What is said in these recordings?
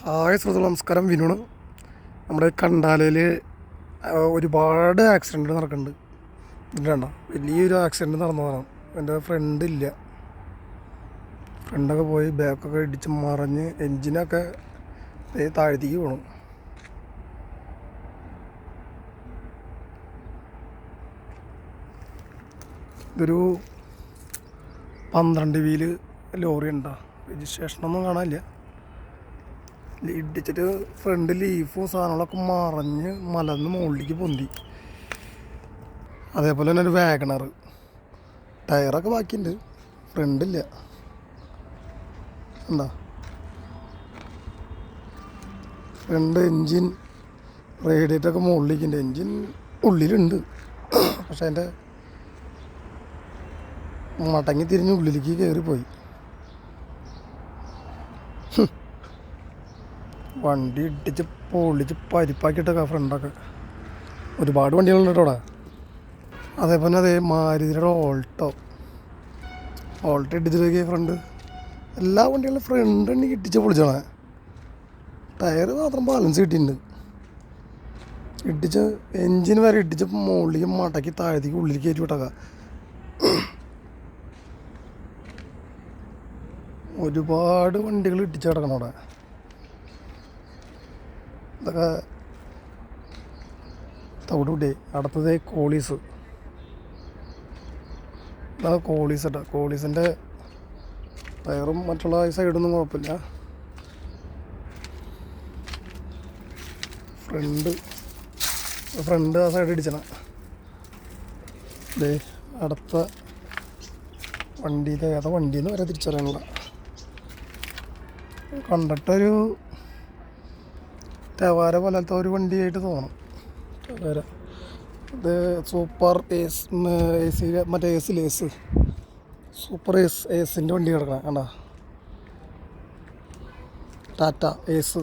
Hi സുഹൃത്തുക്കളെ, നമസ്കാരം. വിനുണ്. നമ്മുടെ കണ്ടാലയിൽ ഒരുപാട് ആക്സിഡൻറ്റ് നടക്കുന്നുണ്ട്. ഇതിൻ്റെ വേണ്ട വലിയൊരു ആക്സിഡൻറ്റ് നടന്നതാണ്. എൻ്റെ ഫ്രണ്ടില്ല, ഫ്രണ്ടൊക്കെ പോയി ബാക്കൊക്കെ ഇടിച്ച് മറിഞ്ഞ് എൻജിനൊക്കെ താഴ്ത്തിക്ക് പോകണം. ഇതൊരു 12 വീല് ലോറി ഉണ്ടോ, രജിസ്ട്രേഷനൊന്നും കാണാനില്ല. ഇടിച്ചിട്ട് ഫ്രണ്ട് ലീഫും സാധനങ്ങളൊക്കെ മറിഞ്ഞ് മലന്ന് മുകളിലേക്ക് പൊന്തി. അതേപോലെ തന്നെ ഒരു വാഗണർ ടയറൊക്കെ ബാക്കിയുണ്ട്, ഫ്രണ്ടില്ല. എന്താ ഫ്രണ്ട് എൻജിൻ റേഡിയേറ്ററൊക്കെ മുകളിലേക്കുണ്ട്. എൻജിൻ ഉള്ളിലുണ്ട്, പക്ഷെ അതിൻ്റെ മടങ്ങി തിരിഞ്ഞ് ഉള്ളിലേക്ക് കയറിപ്പോയി. വണ്ടി ഇടിച്ച് പൊളിച്ച് പരിപ്പാക്കിയിട്ടൊക്കെ ഫ്രണ്ടൊക്കെ. ഒരുപാട് വണ്ടികളുണ്ട് കേട്ടോ അവിടെ. അതേപോലെ അതേ മാരുതിയുടെ ഓൾട്ടോ ഇടിച്ചിട്ടൊക്കെ ഫ്രണ്ട്. എല്ലാ വണ്ടികളും ഫ്രണ്ട് ഉണ്ടെങ്കിൽ ഇടിച്ച് പൊളിച്ചാണ്. ടയർ മാത്രം ബാലൻസ് കിട്ടിയിട്ടുണ്ട്. ഇടിച്ച് എൻജിൻ വരെ ഇടിച്ച് മുകളിലേക്ക് മടക്കി താഴത്തേക്ക് ഉള്ളിലേക്ക് കയറ്റി വിട്ടേക്ക. ഒരുപാട് വണ്ടികൾ ഇടിച്ച് കിടക്കണം അവിടെ. ഇതൊക്കെ തവിടുകൂട്ടി. അടുത്തത് കോളീസ്. ഇതാണ് കോളീസ് കേട്ടോ. കോളീസിൻ്റെ ടയറും മറ്റുള്ള സൈഡൊന്നും കുഴപ്പമില്ല. ഫ്രണ്ട് ആ സൈഡ് ഇടിച്ചണ. അടുത്ത വണ്ടിയിൽ ഏതാ വണ്ടിന്ന് വരെ തിരിച്ചറിയാനുള്ള. കണ്ടിട്ടൊരു ടവാര പോലത്തെ ഒരു വണ്ടിയായിട്ട് തോന്നണം. ടവാര ഇത് സൂപ്പർ എ സി, മറ്റേ ഏസ് സൂപ്പർ ഏസിൻ്റെ വണ്ടി കിടക്കണം കണ്ട. ടാറ്റ ഏസ്.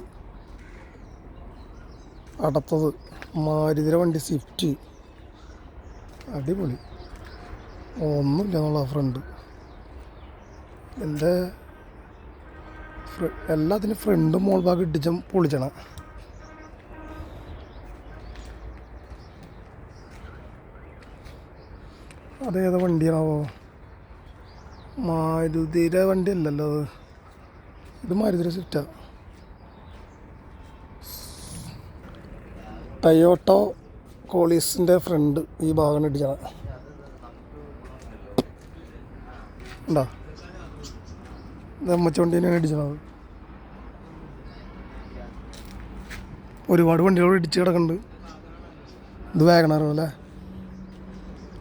അടുത്തത് മാരുതിയുടെ വണ്ടി സ്വിഫ്റ്റ്. അടിപൊളി, ഒന്നുമില്ല എന്നുള്ള ഫ്രണ്ട്. എൻ്റെ എല്ലാത്തിനും ഫ്രണ്ടും മോൾ ഭാഗം ഇടിച്ചും പൊളിച്ചണം. അതേതാ വണ്ടിയാണോ? മാരുതിയുടെ വണ്ടി അല്ലല്ലോ അത്. ഇത് മാരുതിയുടെ സ്വിഫ്റ്റാ. ടൊയോട്ടോ കോളീസിൻ്റെ ഫ്രണ്ട് ഈ ഭാഗം ഇടിച്ചാണ്. ഉണ്ടോ? ഇത് അമ്മച്ച വണ്ടി തന്നെയാണ് ഇടിച്ചത്. ഒരുപാട് വണ്ടികൾ ഇടിച്ച് കിടക്കുന്നുണ്ട്. ഇത് വാഗണർ അല്ലേ?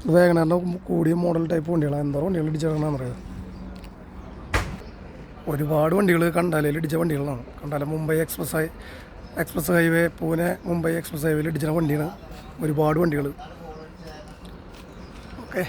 ഇത് വാഗണറിൻ്റെ കൂടിയ മോഡൽ ടൈപ്പ് വണ്ടികളാണ്. എന്തോ വണ്ടികൾ ഇടിച്ച് കിടക്കണമെന്നറിയാം. ഒരുപാട് വണ്ടികൾ കണ്ടാലയിൽ ഇടിച്ച വണ്ടികളാണ്. Khandala Mumbai express highway, Pune Mumbai express ഹൈവേയിൽ ഇടിച്ച വണ്ടിയാണ് ഒരുപാട് വണ്ടികൾ. ഓക്കെ.